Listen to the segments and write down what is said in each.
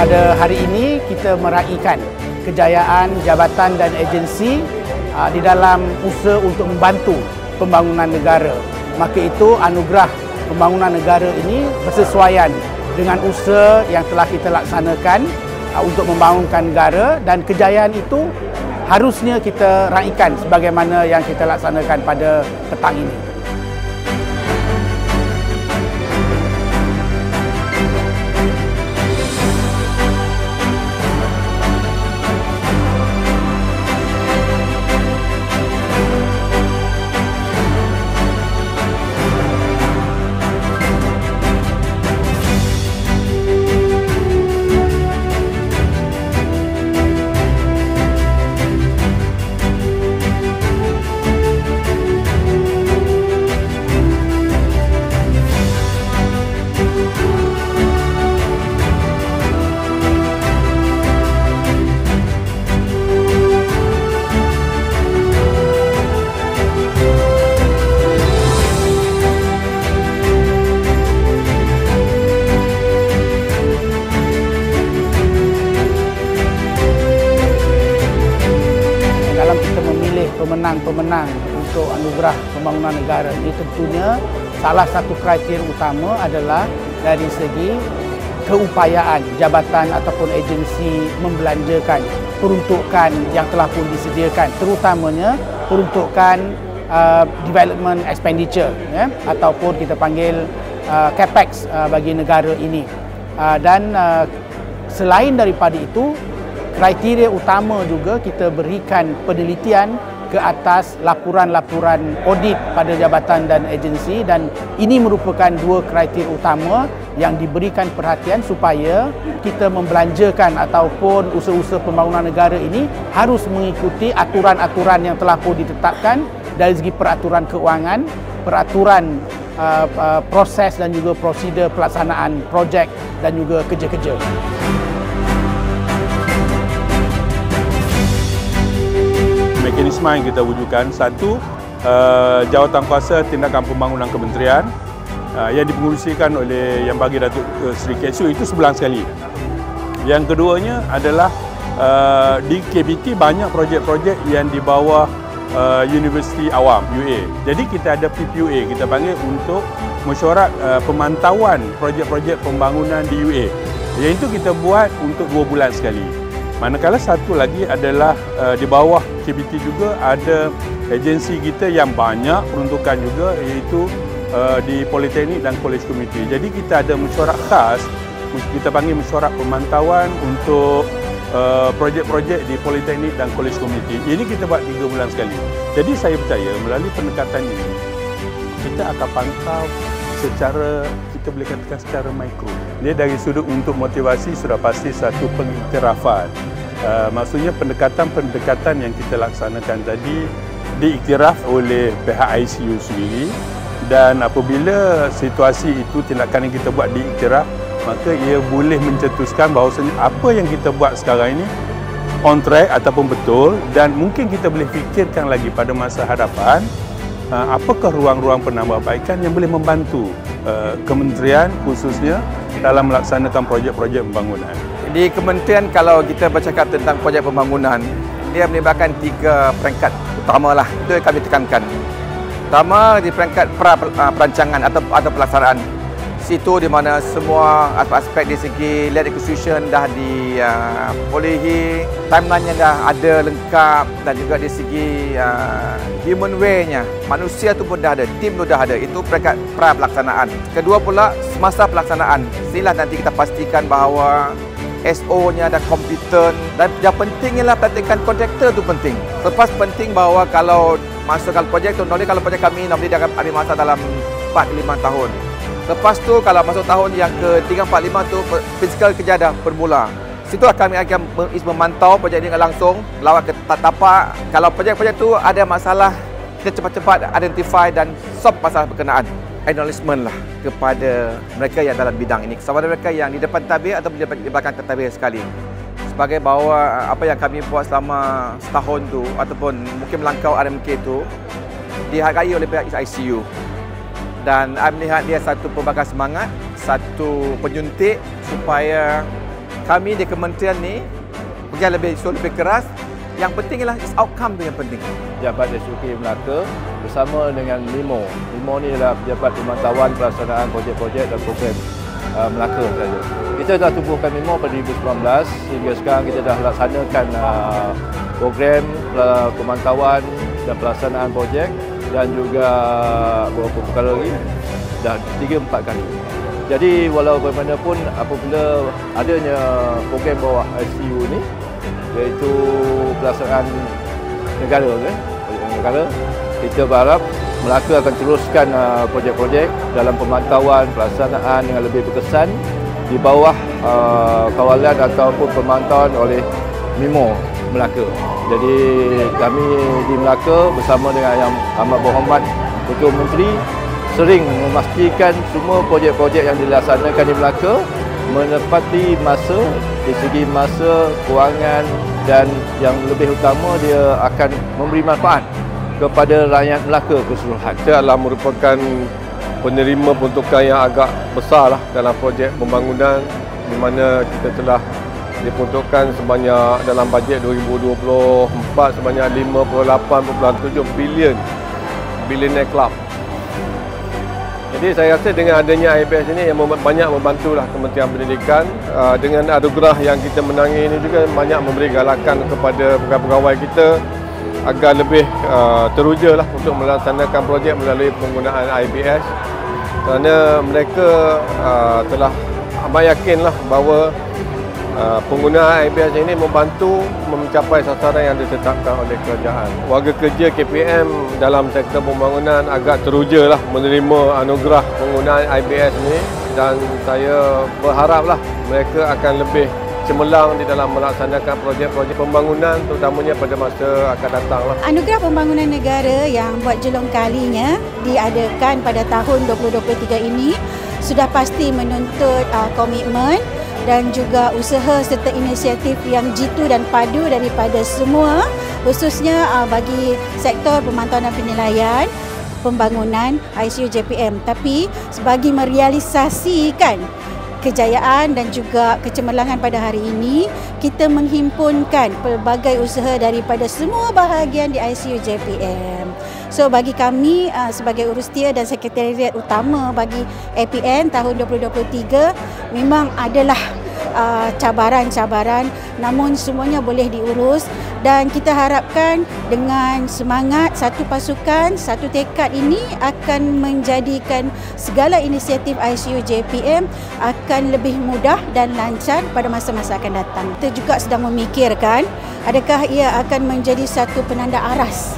Pada hari ini kita meraihkan kejayaan jabatan dan agensi di dalam usaha untuk membantu pembangunan negara. Maka itu anugerah pembangunan negara ini bersesuaian dengan usaha yang telah kita laksanakan untuk membangunkan negara, dan kejayaan itu harusnya kita raikan sebagaimana yang kita laksanakan pada petang ini. Pemenang-pemenang untuk anugerah pembangunan negara ini, tentunya salah satu kriteria utama adalah dari segi keupayaan jabatan ataupun agensi membelanjakan peruntukan yang telah pun disediakan, terutamanya peruntukan development expenditure, ataupun kita panggil capex bagi negara ini. Dan selain daripada itu, kriteria utama juga kita berikan penelitian ke atas laporan-laporan audit pada jabatan dan agensi, dan ini merupakan dua kriteria utama yang diberikan perhatian supaya kita membelanjakan ataupun usaha-usaha pembangunan negara ini harus mengikuti aturan-aturan yang telah pun ditetapkan dari segi peraturan keuangan, peraturan proses dan juga prosedur pelaksanaan projek dan juga kerja-kerja. Mekanisme yang kita wujudkan, satu, Jawatankuasa Tindakan Pembangunan Kementerian yang dipengerusikan oleh Yang Bagi Datuk Seri KSU itu sebulan sekali. Yang keduanya adalah di KBT banyak projek-projek yang di bawah Universiti Awam, UA. Jadi kita ada PPUA, kita panggil untuk mesyuarat pemantauan projek-projek pembangunan di UA. Yang itu kita buat untuk 2 bulan sekali. Manakala satu lagi adalah di bawah KBT juga ada agensi kita yang banyak peruntukan juga, iaitu di Politeknik dan Kolej Komuniti. Jadi kita ada mesyuarat khas, kita panggil mesyuarat pemantauan untuk projek-projek di Politeknik dan Kolej Komuniti. Ini kita buat 3 bulan sekali. Jadi saya percaya melalui pendekatan ini kita akan pantau secara, kita boleh katakan secara mikro. Dia dari sudut untuk motivasi sudah pasti satu pengiktirafan. Maksudnya pendekatan-pendekatan yang kita laksanakan tadi diiktiraf oleh pihak ICU sendiri, dan apabila situasi itu, tindakan yang kita buat diiktiraf, maka ia boleh mencetuskan bahawasanya apa yang kita buat sekarang ini on track ataupun betul, dan mungkin kita boleh fikirkan lagi pada masa hadapan apakah ruang-ruang penambahbaikan yang boleh membantu kementerian khususnya dalam melaksanakan projek-projek pembangunan. Di kementerian, kalau kita bercakap tentang projek pembangunan, dia melibatkan 3 peringkat utama lah. Itu yang kami tekankan. Pertama, di peringkat perancangan atau pelaksanaan. Situ di mana semua aspek di segi land acquisition dah dibolehi, timeline-nya dah ada lengkap, dan juga di segi human way-nya, manusia tu pun dah ada, tim tu dah ada. Itu peringkat pelaksanaan. Kedua pula, semasa pelaksanaan. Inilah nanti kita pastikan bahawa SO-nya dah kompeten, dan yang penting ialah pelantikan kontraktor tu penting. Lepas penting bahawa kalau masukkan projek tu, kalau projek kami normally dia akan ada masa dalam 4-5 tahun. Lepas tu kalau masuk tahun yang ke-3, 4, 5 tu fizikal kerja dah bermula. Situlah kami akan memantau projek ini langsung, lawat ke tapak. Kalau projek-projek tu ada masalah, kita cepat-cepat identify dan solve masalah berkenaan. Acknowledgement lah kepada mereka yang dalam bidang ini, sama ada mereka yang di depan tabir atau di belakang tabir sekali. Sebagai bahawa apa yang kami buat selama setahun tu ataupun mungkin melangkau RMK tu dihargai oleh pihak ICU. Dan saya melihat dia satu pelbagai semangat, satu penyuntik supaya kami di kementerian ni pegang lebih keras. Yang penting ialah outcome tu yang penting. Pejabat SUK Melaka bersama dengan MIMO. MIMO ni adalah Pejabat Pemantauan Pelaksanaan Projek-projek dan Program Melaka saja. Kita dah tubuhkan MIMO pada 2019 sehingga sekarang kita dah laksanakan program pemantauan dan pelaksanaan projek dan juga beberapa perkara lagi dah 3-4 kali. Jadi walau bagaimanapun apabila adanya program bawah ICU ni iaitu pelaksanaan negara kita berharap Melaka akan teruskan projek-projek dalam pemantauan pelaksanaan dengan lebih berkesan di bawah kawalan ataupun pemantauan oleh MIMO Melaka. Jadi kami di Melaka bersama dengan Yang Amat Berhormat Ketua Menteri sering memastikan semua projek-projek yang dilaksanakan di Melaka menepati masa dari segi masa, kewangan dan yang lebih utama dia akan memberi manfaat kepada rakyat Melaka keseluruhan. Kita adalah merupakan penerima peruntukan yang agak besar dalam projek pembangunan di mana kita telah diperuntukkan sebanyak dalam bajet 2024 sebanyak 58.7 bilion club. Jadi saya rasa dengan adanya IBS ini yang banyak membantulah Kementerian Pendidikan dengan anugerah yang kita menangi ini juga banyak memberi galakan kepada pegawai-pegawai kita agar lebih teruja lah untuk melaksanakan projek melalui penggunaan IBS kerana mereka telah amat yakinlah bahawa penggunaan IBS ini membantu mencapai sasaran yang ditetapkan oleh kerajaan. Warga kerja KPM dalam sektor pembangunan agak teruja lah menerima anugerah penggunaan IBS ini dan saya berharaplah mereka akan lebih cemerlang di dalam melaksanakan projek-projek pembangunan terutamanya pada masa akan datang. Anugerah Pembangunan Negara yang buat jelong kalinya diadakan pada tahun 2023 ini sudah pasti menuntut komitmen dan juga usaha serta inisiatif yang jitu dan padu daripada semua, khususnya bagi sektor pemantauan dan penilaian pembangunan ICU JPM. Tapi bagi merealisasikan kejayaan dan juga kecemerlangan pada hari ini, kita menghimpunkan pelbagai usaha daripada semua bahagian di ICU JPM. So bagi kami sebagai Urustia dan Sekretariat Utama bagi APN tahun 2023 memang adalah cabaran-cabaran, namun semuanya boleh diurus dan kita harapkan dengan semangat satu pasukan, satu tekad ini akan menjadikan segala inisiatif ICU JPM akan lebih mudah dan lancar pada masa-masa akan datang. Kita juga sedang memikirkan adakah ia akan menjadi satu penanda aras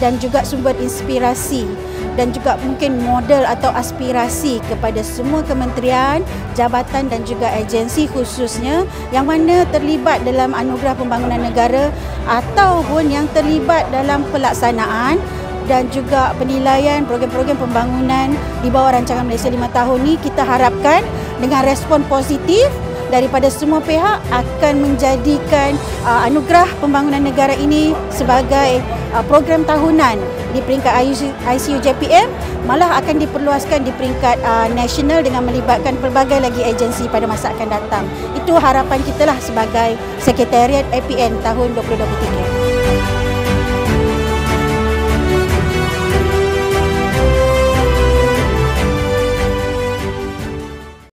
dan juga sumber inspirasi dan juga mungkin model atau aspirasi kepada semua kementerian, jabatan dan juga agensi khususnya yang mana terlibat dalam anugerah pembangunan negara ataupun yang terlibat dalam pelaksanaan dan juga penilaian program-program pembangunan di bawah rancangan Malaysia 5 tahun ni. Kita harapkan dengan respon positif daripada semua pihak akan menjadikan anugerah pembangunan negara ini sebagai program tahunan di peringkat ICU JPM, malah akan diperluaskan di peringkat nasional dengan melibatkan pelbagai lagi agensi pada masa akan datang. Itu harapan kita lah sebagai Sekretariat APN tahun 2023.